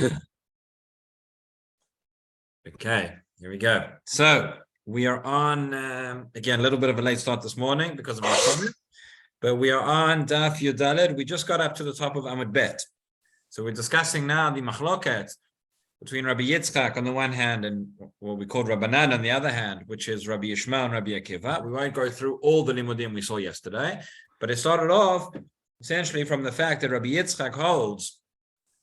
Okay, here we go. So we are on, again, a little bit of a late start this morning because of our problem, but we are on Daf Yudaled. We just got up to the top of Amud Bet. So we're discussing now the machloket between Rabbi Yitzchak on the one hand and what we call Rabbanan on the other hand, which is Rabbi Yishmael and Rabbi Akiva. We won't go through all the limudim we saw yesterday, but it started off essentially from the fact that Rabbi Yitzchak holds,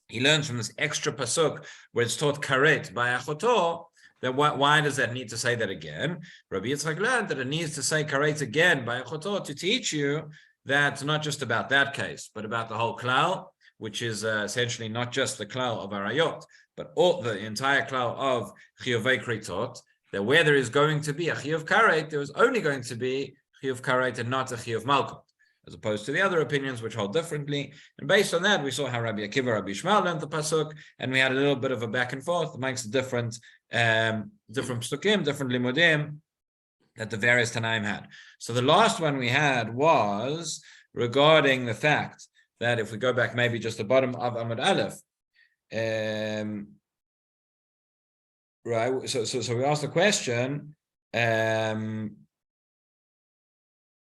he learns from this extra pasuk where it's taught karet by achoto, that why does that need to say that again? Rabbi Yitzchak learned that it needs to say karet again by achoto to teach you that it's not just about that case, but about the whole klal, which is essentially not just the klal of arayot, but all the entire klal of chiyuvei kritot, that where there is going to be a chiyuv karet, there is only going to be chiyuv karet and not a chiyuv malkot, as opposed to the other opinions which hold differently. And based on that, we saw how Rabbi Akiva, Rabbi Yishmael learned the pasuk, and we had a little bit of a back and forth amongst the different psukim, different limudim that the various Tanaim had. So the last one we had was regarding the fact that if we go back maybe just the bottom of Amud Aleph, right? So we asked the question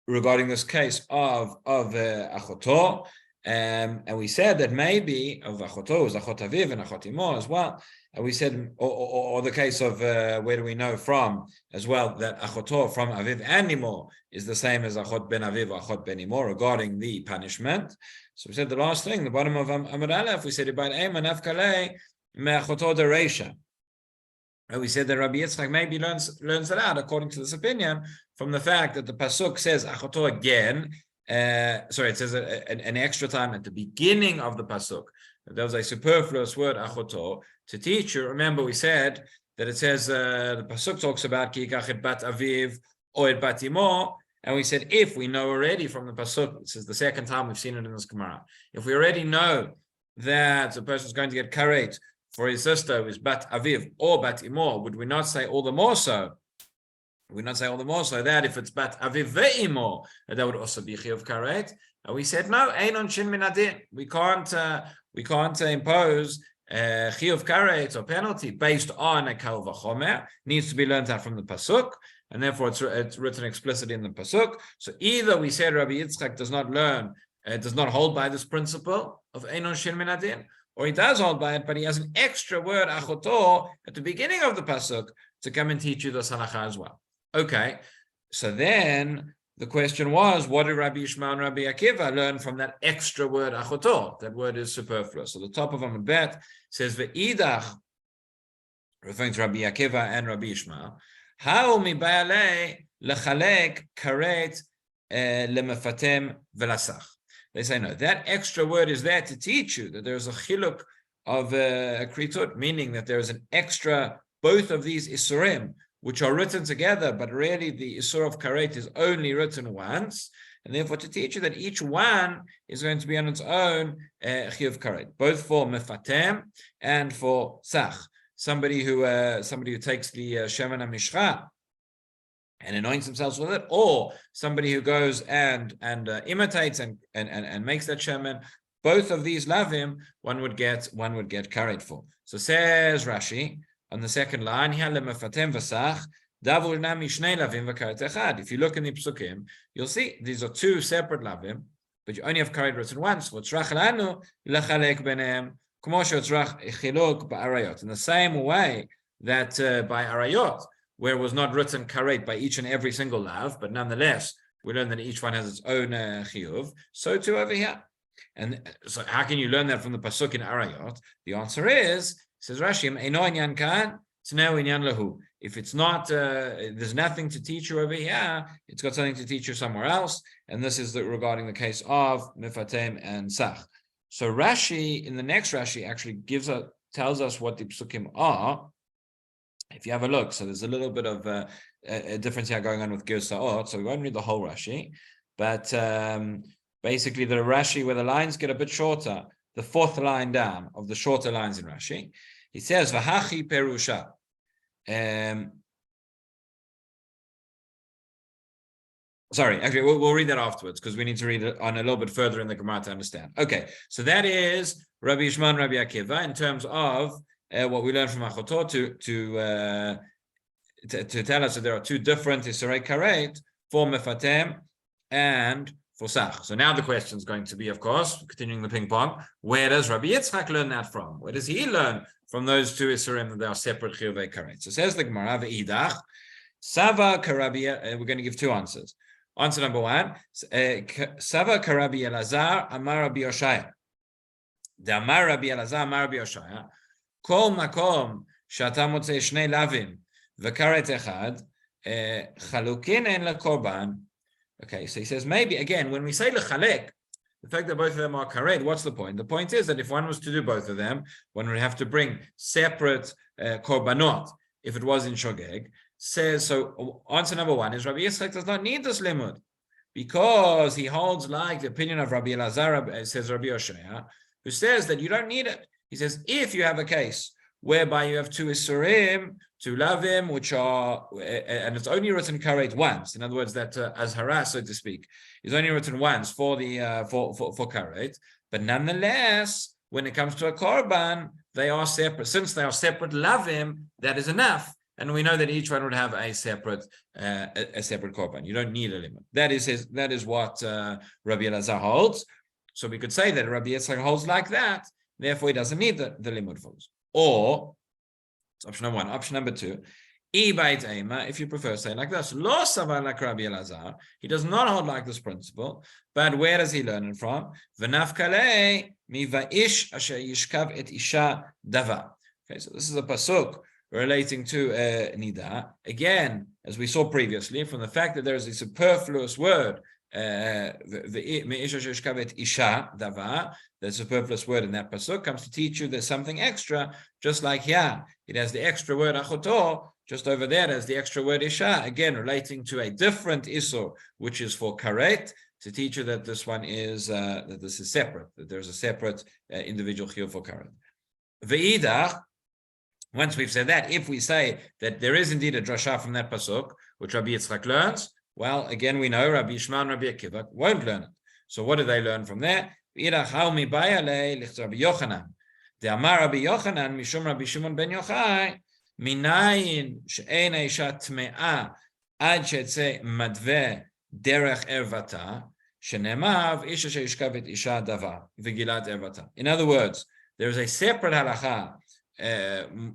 regarding this case of achoto, and we said that maybe of achoto was achot aviv and achot imo as well. And we said, or the case of where do we know from as well that achoto from aviv and imo is the same as achot ben aviv or achot ben imo regarding the punishment. So we said the last thing, the bottom of Amud Aleph, we said about Eiman Afkalei me'achoto dereisha. And we said that Rabbi Yitzchak maybe learns it out according to this opinion from the fact that the pasuk says achoto again. It says an extra time at the beginning of the pasuk. There was a superfluous word achoto to teach you. Remember, we said that it says the pasuk talks about ki yikach et bat aviv or et bat imo. And we said, if we know already from the pasuk, this is the second time we've seen it in this Gemara, if we already know that the person is going to get karet for his sister who is bat aviv or bat imo, would we not say all the more so? Would we not say all the more so that if it's bat aviv ve'imo, that would also be chiyuv karet? And we said, no, ein onshin min adin. We can't impose chiyuv karet or penalty based on a kal v'chomer. Needs to be learned out from the pasuk. And therefore it's written explicitly in the pasuk. So either we said Rabbi Yitzchak does not hold by this principle of Einon Shir Min Adin, or he does hold by it, but he has an extra word achoto at the beginning of the pasuk to come and teach you this halacha as well. Okay, so then the question was, what did Rabbi Yishmael and Rabbi Akiva learn from that extra word achoto? That word is superfluous. So the top of Amud Bet says ve'idach, referring to Rabbi Akiva and Rabbi Yishmael. How mi ba'alei lechalek karet lemefatem velasach. They say no. That extra word is there to teach you that there is a chiluk of kritut, meaning that there is an extra both of these isurim which are written together, but really the isur of karet is only written once, and therefore to teach you that each one is going to be on its own chiyuv karet, both for mefatem and for sach. Somebody who takes the shemen hamishcha and anoints themselves with it, or somebody who goes and imitates and makes that shemen. Both of these lavim, one would get karet for. So says Rashi on the second line, if you look in the psukim, you'll see these are two separate lavim, but you only have karet written once. In the same way that by arayot, where it was not written karet by each and every single lav, but nonetheless we learn that each one has its own chiyuv, so too over here. And so how can you learn that from the pasuk in arayot? The answer is, says Rashi, if it's not, there's nothing to teach you over here, it's got something to teach you somewhere else, and this is regarding the case of mifatem and sach. So Rashi, in the next Rashi, actually tells us what the psukim are. If you have a look, so there's a little bit of a difference here going on with Girsaot, so we won't read the whole Rashi, but basically the Rashi where the lines get a bit shorter, the fourth line down of the shorter lines in Rashi, he says, V'hachi perusha. Sorry, actually, we'll read that afterwards because we need to read it on a little bit further in the Gemara to understand. Okay, so that is Rabbi Yishmael and Rabbi Akiva in terms of what we learned from Makkot to tell us that there are two different Isurei Karet for Mefatem and for Sach. So now the question is going to be, of course, continuing the ping pong, where does Rabbi Yitzchak learn that from? Where does he learn from those two Isurim that they are separate Chiyuvei Karet? So says the Gemara, Ve'idach, Sava Karabia, we're going to give two answers. Answer number one, Sava Karabi Elazar, Amar Rabbi Yoshaya. The Amar Rabbi Elazar, Amar Rabbi Yoshaya, Kol Makom, Shata Motzei Shnei Lavim, V'karet Echad, Chalukin En LeKorban. Okay, so he says, maybe, again, when we say Lechalek, the fact that both of them are karet, what's the point? The point is that if one was to do both of them, one would have to bring separate korbanot, if it was in Shogeg. Says, so answer number one is Rabbi Yitzchak does not need this limud because he holds like the opinion of Rabbi Elazar, says Rabbi Yoshaya, who says that you don't need it. He says, if you have a case whereby you have two Isurim, two Lavim, which are, and it's only written karet once. In other words, that Azhara, so to speak, is only written once for the for karet. But nonetheless, when it comes to a korban, they are separate. Since they are separate Lavim, that is enough. And we know that each one would have a separate korban. You don't need a limit. That is what Rabbi Elazar holds. So we could say that Rabbi Yitzchak holds like that. Therefore, he doesn't need the limit for us. Or it's option number one. Option number two, if you prefer, say like this. Lo savar like Rabbi Elazar. He does not hold like this principle. But where does he learn it from? V'nafkalei mi va'ish asher yishkav et isha dava. Okay, so this is a pasuk relating to nida. Again, as we saw previously, from the fact that there is a superfluous word, the superfluous word in that pasuk comes to teach you there's something extra, just like here, it has the extra word achoto, just over there there's the extra word isha, again relating to a different isur, which is for karet, to teach you that this one is, that this is separate, that there's a separate individual chiyuv for karet. Ve'idach, once we've said that, if we say that there is indeed a drasha from that pasuk, which Rabbi Yitzchak learns, well, again, we know Rabbi Yishmael and Rabbi Akiva won't learn it. So what do they learn from there? Rabbi Yochanan. The Amar Rabbi Yochanan, Mishum Rabbi Shimon ben Yochai, Minayin she'ein isha tme'ah ad she'etze madve derech ervata, she'nemav isha she'ishkav et isha dava, v'gilat ervata. In other words, there is a separate halacha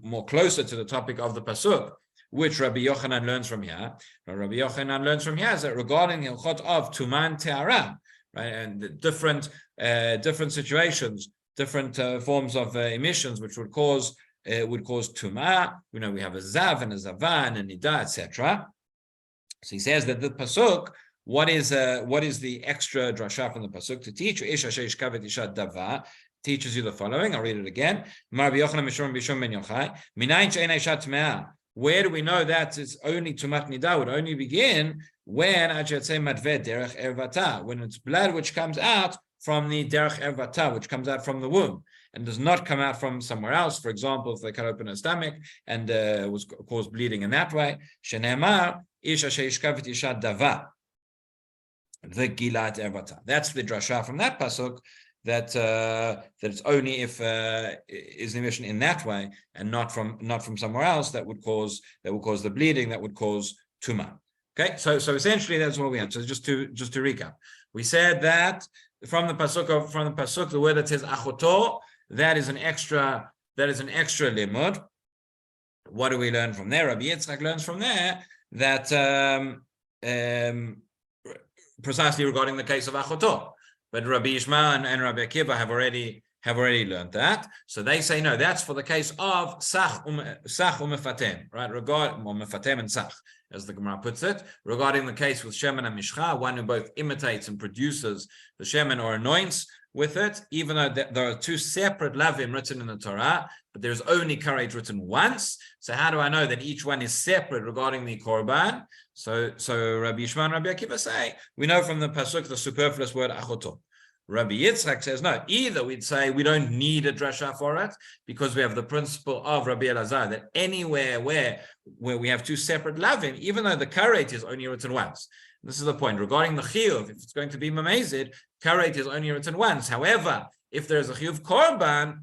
more closer to the topic of the pasuk, which Rabbi Yochanan learns from here. Rabbi Yochanan learns from here is that regarding hilchot of tuman te'ara, right, and the different situations, different forms of emissions, which would cause tuma. We know we have a zav and a zavan and nida, etc. So he says that the pasuk, what is the extra drasha from the pasuk to teach you? Isha sheishkavet isha dava teaches you the following. I'll read it again. Rabbi Yochanan mishum bishum ben Yochai minayin she'ein isha tme'ah. Where do we know that it's only tumat nida would only begin when when it's blood which comes out from the derech ervata, which comes out from the womb and does not come out from somewhere else. For example, if they cut open a stomach and was caused bleeding in that way, shenemar isha sheishkavet isha dava, the gilat ervata. That's the drasha from that pasuk. That it's only if is the emission in that way and not from somewhere else that would cause the bleeding, that would cause tuma. Okay, so essentially that's what we had. So just to recap, we said that from the pasuk the word that says achoto, that is an extra limud. What do we learn from there? Rabbi Yitzchak learns from there that precisely regarding the case of achoto. But Rabbi Yishmael and Rabbi Akiva have already learned that. So they say, no, that's for the case of sach umefatem, right? Regarding mefatem and sach, as the Gemara puts it, regarding the case with shemen and mishcha, one who both imitates and produces the shemen or anoints with it, even though there are two separate lavim written in the Torah, but there's only karet written once. So how do I know that each one is separate regarding the korban? So Rabbi Yishmael and Rabbi Akiva say, we know from the pasuk the superfluous word achoto. Rabbi Yitzchak says, no, either we'd say we don't need a drasha for it because we have the principle of Rabbi Elazar that anywhere where we have two separate lavim, even though the karet is only written once, This is the point. Regarding the chiyuv, if it's going to be mamezid, karet is only written once. However, if there's a chiyuv korban,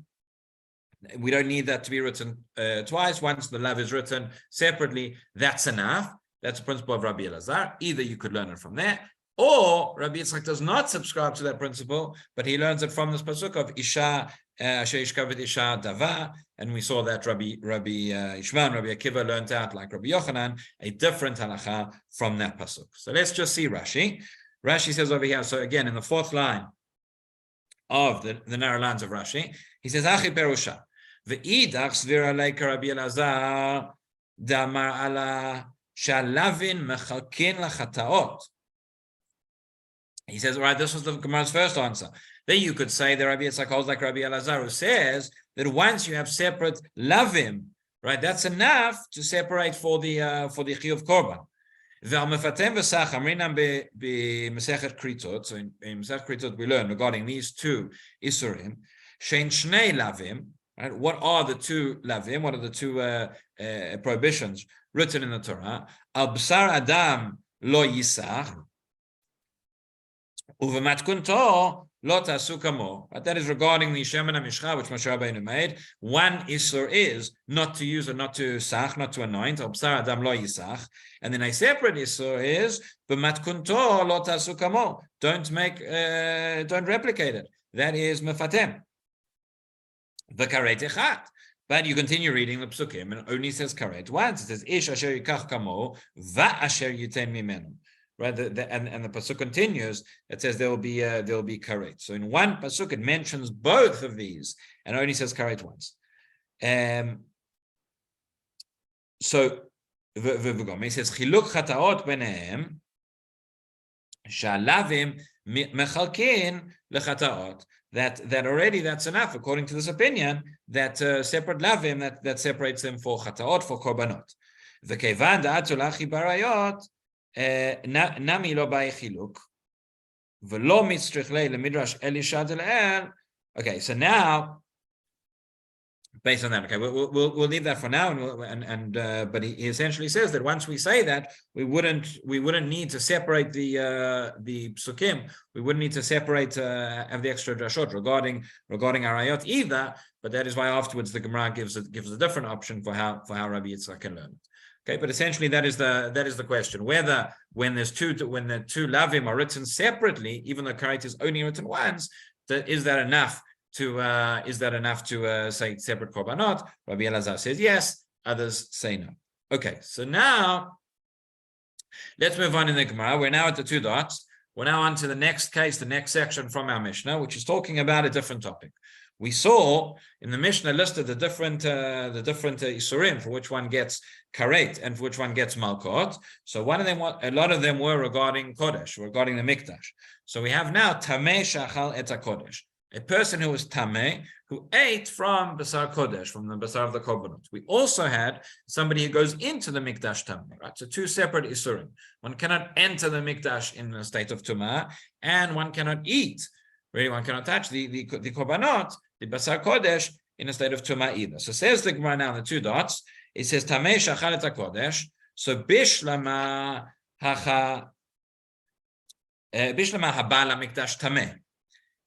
we don't need that to be written twice. Once the lav is written separately, that's enough. That's the principle of Rabbi Elazar. Either you could learn it from there, or Rabbi Yitzchak does not subscribe to that principle, but he learns it from this pasuk of Isha Asher Yishkavet Isha Dava, and we saw that Rabbi Ishmael, Rabbi Akiva learned out, like Rabbi Yochanan, a different halacha from that pasuk. So let's just see Rashi. Rashi says over here, so again, in the fourth line of the narrow lines of Rashi, he says, Achi Perusha, Ve'idach Svira Leika Rabbi Elazar, Damar ala Shalavin Mechalkin Lachataot. He says, all right, this was the Gemara's first answer. Then you could say that Rabbi Yitzchak holds like Rabbi Elazar, who says that once you have separate lavim, right, that's enough to separate for the chiyuv korban. V'almefatem v'sach amrinam b'mesechet kritot. So in Mesechet Kritot we learn regarding these two isurim, shein shnei lavim. Right, what are the two lavim? What are the two prohibitions written in the Torah? Al b'sar adam lo yisach. Uvematkunto lo tasu kamo. That is regarding the Shemen HaMishcha, which Moshe Rabbeinu made. One isur is not to use or not to sach, not to anoint. B'sar adam lo yisach. And then a separate isur is b'matkunto lo tasu kamo. Don't replicate it. That is mefatem. V'karet echat. But you continue reading the psukim, and it only says karet once. It says ish asher yikach kamo va'asher yiten mimenu. Right, and the pasuk continues. It says there will be karet. So in one pasuk it mentions both of these, and only says karet once. So he says chiluk chataot benehem shalavim mechalkin lechataot. That already that's enough according to this opinion. That separate lavim that separates them for chataot, for korbanot. V'kevan da'atu lachi barayot. Nami lo bai chiluk v'lo mitzrich lei lemidrash Elisha del. Okay, so now based on that, okay, we'll leave that for now, but he essentially says that once we say that, we wouldn't need to separate the psukim. We wouldn't need to separate have the extra drashot regarding arayot either. But that is why afterwards the Gemara gives a different option for how Rabbi Yitzchak can learn it. Okay, but essentially that is the question: whether when the two lavim are written separately, even though karet is only written once, is that enough to say separate korbanot? Rabbi Elazar says yes. Others say no. Okay, so now let's move on in the Gemara. We're now at the two dots. We're now on to the next case, the next section from our Mishnah, which is talking about a different topic. We saw in the Mishnah listed the different isurim for which one gets karet and for which one gets malkot. So a lot of them were regarding kodesh, regarding the mikdash. So we have now tameh shachal et kodesh, a person who was tameh, who ate from basar kodesh, from the basar of the korbanot. We also had somebody who goes into the mikdash tameh. Right, so two separate isurim. One cannot enter the mikdash in a state of tumah, and one cannot eat. Really, one cannot touch the korbanot, the basar kodesh, in a state of tumah either. So says the Gemara now in the two dots. It says tameh shachal et kodesh. So bishlama habal mikdash tameh.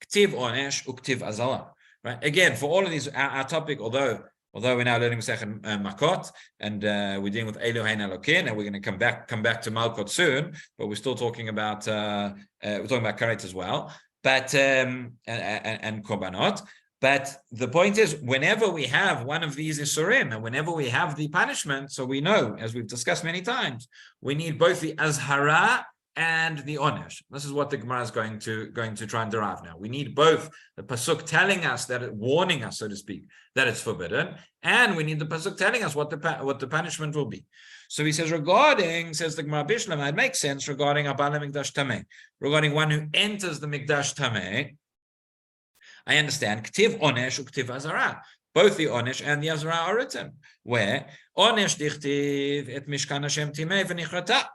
Ktiv onesh uktiv azala. Right. Again, for all of these, our topic, although we're now learning Masechet Makkot, and we're dealing with Elohein Elokin, and we're going to come back to Malkot soon, but we're still talking about karet as well. But and korbanot. But the point is, whenever we have one of these isurim, and whenever we have the punishment, so we know, as we've discussed many times, we need both the azhara and the onesh. This is what the Gemara is going to try and derive now. We need both the pasuk telling us warning us, so to speak, that it's forbidden, and we need the pasuk telling us what the punishment will be. So he says, says the Gemara Bishlam, it makes sense regarding Abal Mikdash Tameh, regarding one who enters the Mikdash Tameh. I understand. Ktiv onesh uktiv azara. Both the onesh and the azara are written. Where onesh dichtiv et mishkan Hashem timei v'nichrata.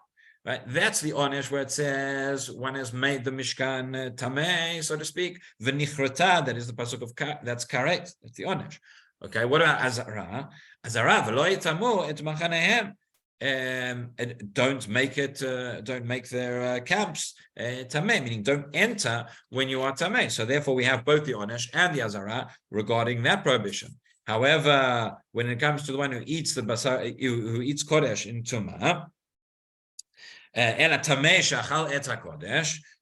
Right, that's the onesh where it says one has made the mishkan tamei, so to speak. V'nichrata, that is the pasuk of that's karet. That's the onesh. Okay, what about azara? Azara v'lo yitamu et machanehem. don't make their camps tameh, meaning don't enter when you are tameh. So therefore, we have both the onesh and the azara regarding that prohibition. However, when it comes to the one who eats the basar, who eats kodesh in tumah,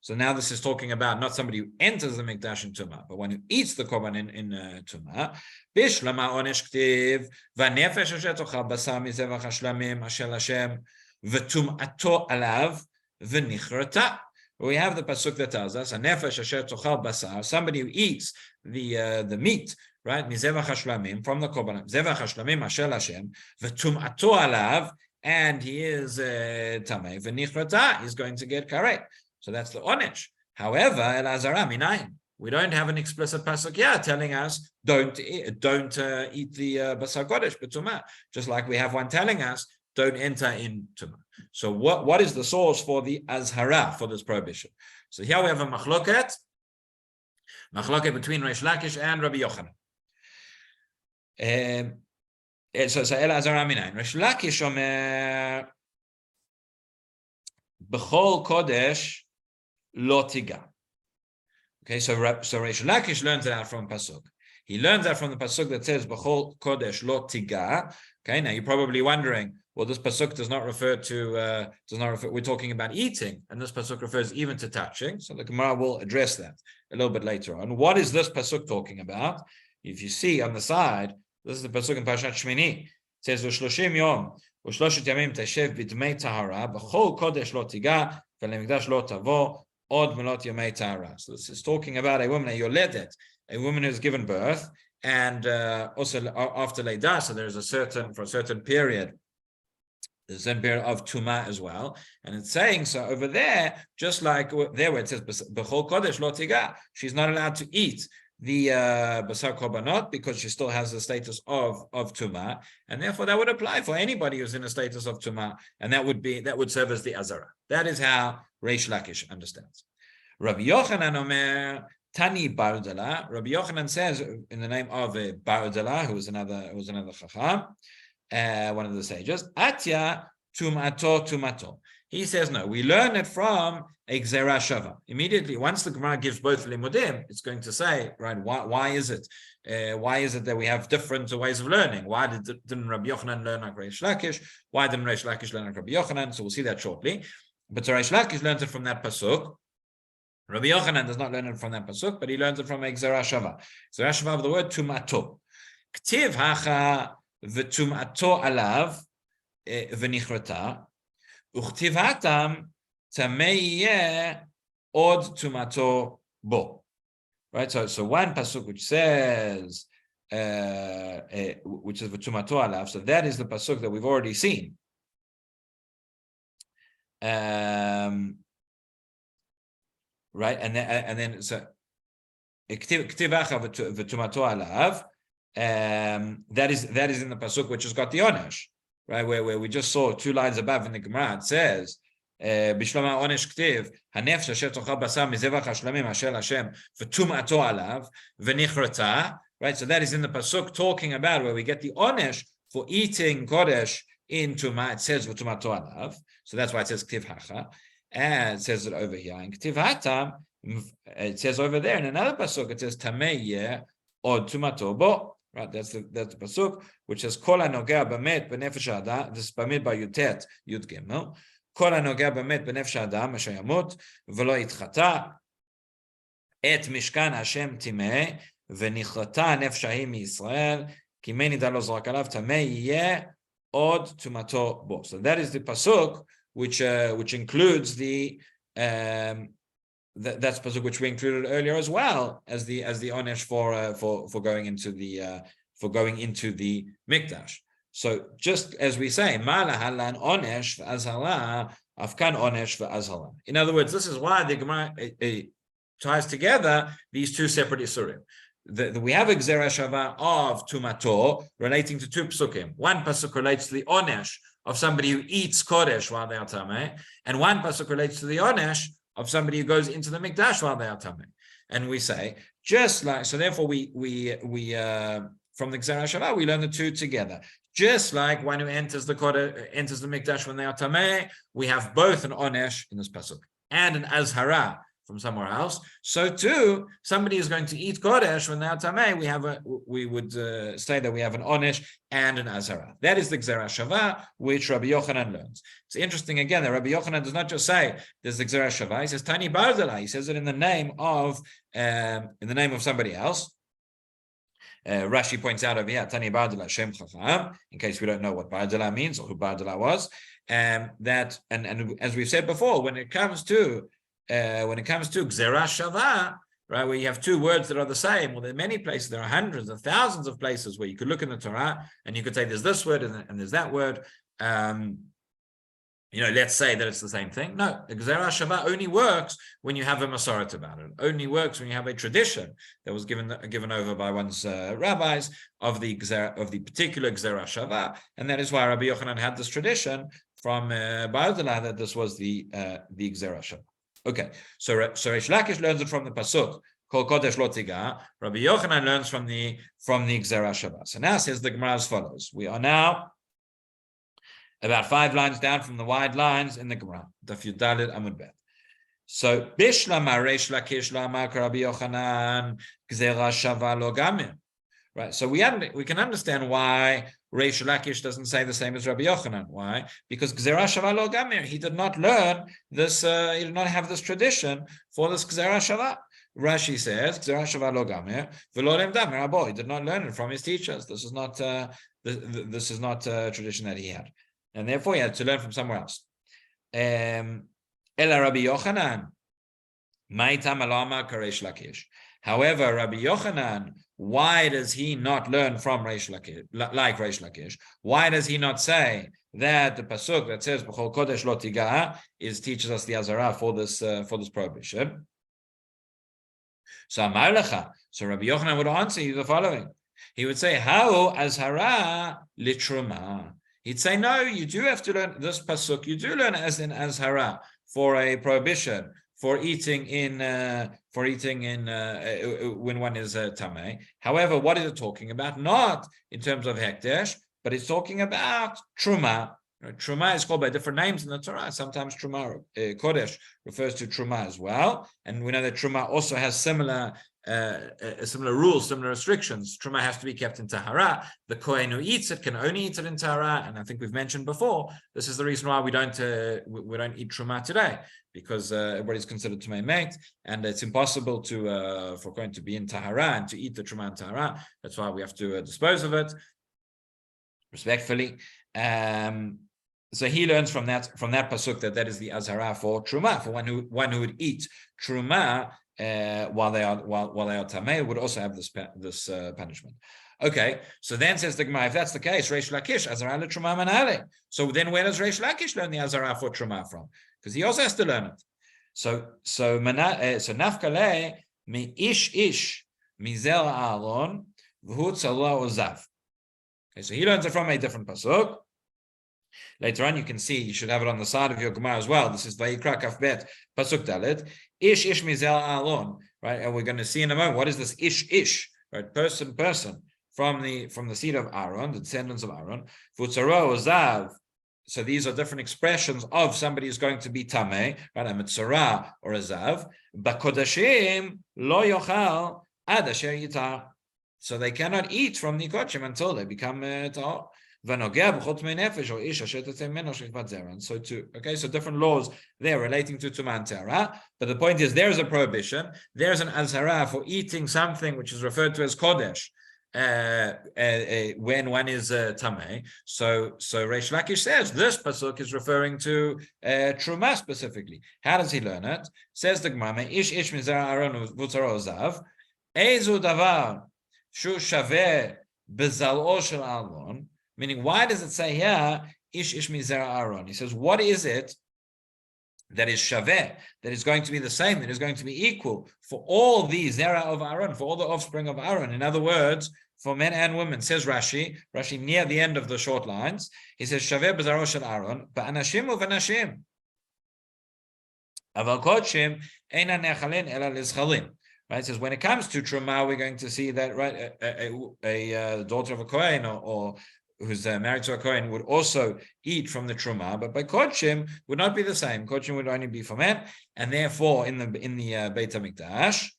so now this is talking about not somebody who enters the mikdash in tumah, but one who eats the korban in tumah. Bishlama onesh ktiv v'nefesh asher tochal basar mizevach hashlamim asher Hashem v'tum'ato alav v'nichrata. We have the pasuk that tells us a nefesh asher tochal basar, somebody who eats the meat, right? Mizevach hashlamim, from the korban mizevach hashlamim asher Hashem v'tum'ato alav. And he is tamei v'nichrata, he's going to get karet. So that's the onesh. However, el azara minayin, we don't have an explicit pasuk here telling us don't eat the basar kodesh b'tumah. Just like we have one telling us don't enter in tumah. So what is the source for the azhara for this prohibition? So here we have a machloket between Reish Lakish and Rabbi Yochanan. So el azara minayin. Reish Lakish omer b'chol kodesh lo tiga. Okay, so Reish Lakish learns that from pasuk. He learns that from the pasuk that says b'chol kodesh lo tiga. Okay, now you're probably wondering, well, this pasuk does not refer to we're talking about eating, and this pasuk refers even to touching. So the Gemara will address that a little bit later on. What is this pasuk talking about? If you see on the side, this is the pasuk in Parashat Shmini. It says v'shloshim yom v'shloshet yamim teshev b'dmei tahara b'chol kodesh lo tiga v'lemikdash lo tavo od melot yamei tahara. So this is talking about a woman, a yoledet, a woman who's given birth, and also after Leidah, so there's a certain period of Tumah as well. And it's saying, so over there, just like there where it says B'chol Kodesh Lo Tiga, she's not allowed to eat the Basar Korbanot because she still has the status of Tumah, and therefore that would apply for anybody who's in a status of Tumah, and that would serve as the Azara. That is how Reish Lakish understands. Rabbi Yochanan Omer Tani Bardala. Rabbi Yochanan says in the name of Bardala, who was another Chacham, one of the sages, Atya Tumato. He says no. We learn it from a Gzera Shava. Immediately, once the Gemara gives both limudim, it's going to say, right? Why is it? Why is it that we have different ways of learning? Why didn't Rabbi Yochanan learn like Reish Lakish? Why didn't Reish Lakish learn like Rabbi Yochanan? So we'll see that shortly. But Reish Lakish learns it from that pasuk. Rabbi Yochanan does not learn it from that pasuk, but he learns it from a Gzera Shava. Gzera Shava of the word tumato. Ktiv hacha v'tumato alav v'nichrata uchtiv hatam tamei yeh od tumato bo. Right. So one pasuk which says which is v'tumato alav. So that is the pasuk that we've already seen. Right, and then so ktivacha v'tumato alav. That is in the pasuk which has got the onesh, right? Where we just saw 2 lines above in the Gemara. It says bishlama onesh ktiv hanefesh asher tochal basar mizevach hashlamim asher Hashem v'tumato alav v'nichrata. Right, so that is in the pasuk talking about where we get the onesh for eating kodesh in tumah. It says v'tumato alav, so that's why it says ktiv hacha. And it says it over here in Ktiv Hatam. It says over there in another pasuk. It says Tamei Yeh Od Tumato Bo. Right, that's the pasuk which says Kol HaNogea B'Met B'Nefesh Adam. This is Bamidbar Yutet Yud Gimel. Kol HaNogea B'Met B'Nefesh Adam Asher Yamut V'Lo Yitchata Et Mishkan Hashem Timei V'Nichrata Nefesh Hahi MiYisrael Ki Mei Nida Lo Zorak Alav Tamei Yeh Od Tumato Bo. So that is the pasuk which includes the that's pasuk which we included earlier as well as the onesh for going into the mikdash. So just as we say, mala halan onesh v'azhala afkan onesh v'azhala. In other words, this is why the Gemara ties together these 2 separate isurim. We have a Gzera Shava of Tumato relating to 2 psukim. One pasuk relates to the onesh of somebody who eats kodesh while they are tameh, and one pasuk relates to the onesh of somebody who goes into the mikdash while they are tameh. And we say just like so. Therefore, we from the Gzera Shavah, we learn the two together. Just like one who enters the Mikdash when they are Tameh, we have both an Onesh in this pasuk and an Azhara from somewhere else. So too, somebody is going to eat Kodesh when they are Tameh. We would say that we have an Onesh and an Azhara. That is the Gzera Shavah, which Rabbi Yochanan learns. It's interesting again that Rabbi Yochanan does not just say there's the Gzera Shavah. He says Tani Bardala. He says it in the name of somebody else. Rashi points out over here, Tani Bardala Shem Chacham, in case we don't know what Bardala means or who Bardala was. That and as we've said before, when it comes to Gzera Shavah, right, where you have two words that are the same, well, there are many places, there are hundreds and thousands of places where you could look in the Torah and you could say there's this word and there's that word. Let's say that it's the same thing. No, the Gzera Shavah only works when you have a Masoret about it. It only works when you have a tradition that was given over by one's rabbis of the particular Gzera Shavah, and that is why Rabbi Yochanan had this tradition from Ba'adullah that this was the Gzera Shavah. Okay, so Reish Lakish learns it from the pasuk Kol Kodesh Lo Tiga. Rabbi Yochanan learns from the Gzera Shavah. So now says the Gemara as follows. We are now about 5 lines down from the wide lines in the Gemara. Daf Yud Daled Amud Bet. So Bishlama Reish Lakish Lama Rabbi Yochanan Gzera Shavah Lo Gamir. Right. So we can understand why Reish Lakish doesn't say the same as Rabbi Yochanan. Why? Because Gzera Shavah Lo Gamir. He did not learn this. He did not have this tradition for this Gzera Shavah. Rashi says Gzera Shavah Lo Gamir V'Lo Lemda Mirabo. He did not learn it from his teachers. This is not a tradition that he had. And therefore, he had to learn from somewhere else. Ela Rabbi Yochanan, Ma'ita Malama Kareish Lakish. However, Rabbi Yochanan, why does he not learn from Reish Lakish, like Reish Lakish? Why does he not say that the pasuk that says B'chol Kodesh Lo Tiga teaches us the Azara for this prohibition? So Amar Lecha. So Rabbi Yochanan would answer you the following. He would say, "How Azara litruma." He'd say, no, you do have to learn this pasuk. You do learn as in Azhara for a prohibition for eating in when one is tamei. However, what is it talking about? Not in terms of hekdesh, but it's talking about truma. Truma is called by different names in the Torah. Sometimes truma kodesh refers to truma as well, and we know that truma also has similar rules, similar restrictions. Truma has to be kept in tahara. The kohen who eats it can only eat it in tahara, and I think we've mentioned before. This is the reason why we don't eat truma today, because everybody's considered tamei mate, and it's impossible for kohen to be in tahara and to eat the truma in tahara. That's why we have to dispose of it respectfully. So he learns from that pasuk that is the azhara for truma, for one who would eat truma while they are tamei, would also have this punishment. Okay, so then says the Gemara, if that's the case, Reish Lakish azhara le truma manale. So then where does Reish Lakish learn the azhara for truma from? Because he also has to learn it. So nafkale mi ish mizel Aaron v'hu tzalua ozav. Okay, so he learns it from a different pasuk. Later on, you can see, you should have it on the side of your Gemara as well. This is Vayikra Kaf Bet, Pasuk Dalet. Ish mizel Aaron, right? And we're going to see in a moment, what is this ish, right? Person, from the seed of Aaron, the descendants of Aaron. Vutzaro Ozav. So these are different expressions of somebody who's going to be Tameh, right? A Mitzara or a Zav. Bakodashim lo yochal ad asher yitar. So they cannot eat from the Kodshim until they become Tahor. And so so different laws there relating to Tumah and Tehara. But the point is, there's a prohibition. There's an azhara for eating something which is referred to as Kodesh when one is Tameh. So Reish Lakish says this pasuk is referring to Truma specifically. How does he learn it? Says the Gemara, Ish mizar Aaron v'tzaro zav, ezu davar shu shaveh bezal'o shel Aaron. Meaning, why does it say here, Ish mizera Aaron? He says, what is it that is shaveh, that is going to be the same, that is going to be equal for all the zera of Aaron, for all the offspring of Aaron? In other words, for men and women, says Rashi near the end of the short lines, he says, shaveh b'zaro shel Aaron, ba'anashim u'v'anashim. Aval kodshim eina nechalin ela lizchalin. Right? It says when it comes to truma, we're going to see that right, a daughter of a Kohen or who's married to a Kohen would also eat from the truma, but by kodshim would not be the same. Kodshim would only be for men, and therefore in the Beit Hamikdash.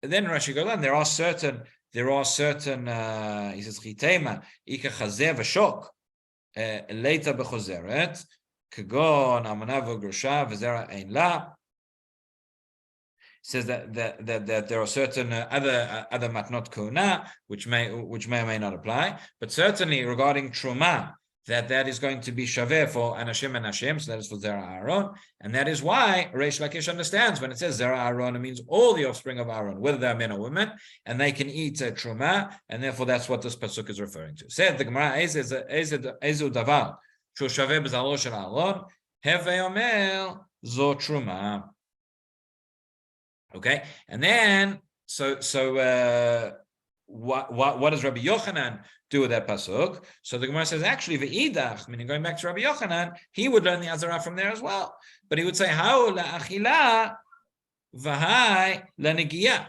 Then Rashi goes on. There are certain. He says chitema ika chazeh v'shok leita bechozeret kagon amana v'grosha v'zera ein la. Says that there are certain other matnot kuna which may or may not apply, but certainly regarding truma that is going to be shaveh for anashim and nashim, so that is for zera Aaron, and that is why Reish Lakish understands when it says zera Aaron, it means all the offspring of Aaron, whether they are men or women, and they can eat truma, and therefore that's what this pasuk is referring to. Said the Gemara, ezu davar shu shaveh b'zalo shel Aaron, hevei omer zo truma. Okay, and then what does Rabbi Yochanan do with that pasuk? So the Gemara says actually ve'idach, meaning going back to Rabbi Yochanan, he would learn the azara from there as well. But he would say how la'achila v'hai la'negiya,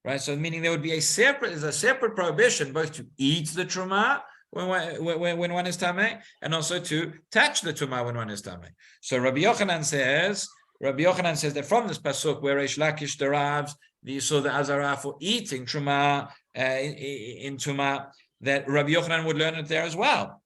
right? So meaning there would be a separate prohibition both to eat the truma when one is tameh and also to touch the truma when one is tameh. So Rabbi Yochanan says that from this pasuk where Reish Lakish derives the azara for eating truma in truma, that Rabbi Yochanan would learn it there as well.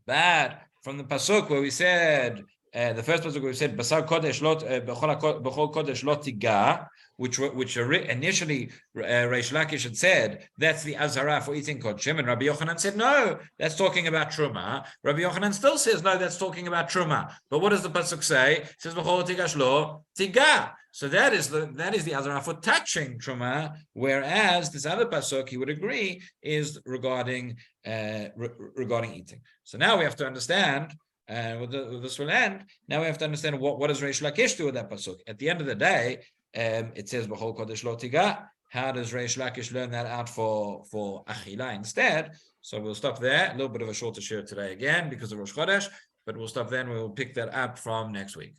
But from the pasuk where we said the first pasuk where we said basar kodesh lot b'chol kodesh lot tiga, which initially Reish Lakish had said that's the azara for eating kodshim, and Rabbi Yochanan said no, that's talking about truma. Rabbi Yochanan still says no, that's talking about truma. But what does the pasuk say? It says b'chol tigash lo tiga. So that is the azara for touching truma, whereas this other pasuk he would agree is regarding eating. So now we have to understand. With this will end. Now we have to understand what does Reish Lakish do with that pasuk. At the end of the day, it says b'chol kodesh lo tiga. How does Reish Lakish learn that out for achila instead? So we'll stop there. A little bit of a shorter shiur today again because of Rosh Chodesh, but we'll stop there and we'll pick that up from next week.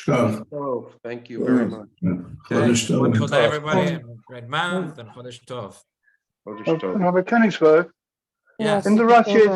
Oh, thank you very much. Wonderful day, everybody. Great month and Chodesh Tov. Rabbi Kenigsberg, Yes. in the Rashi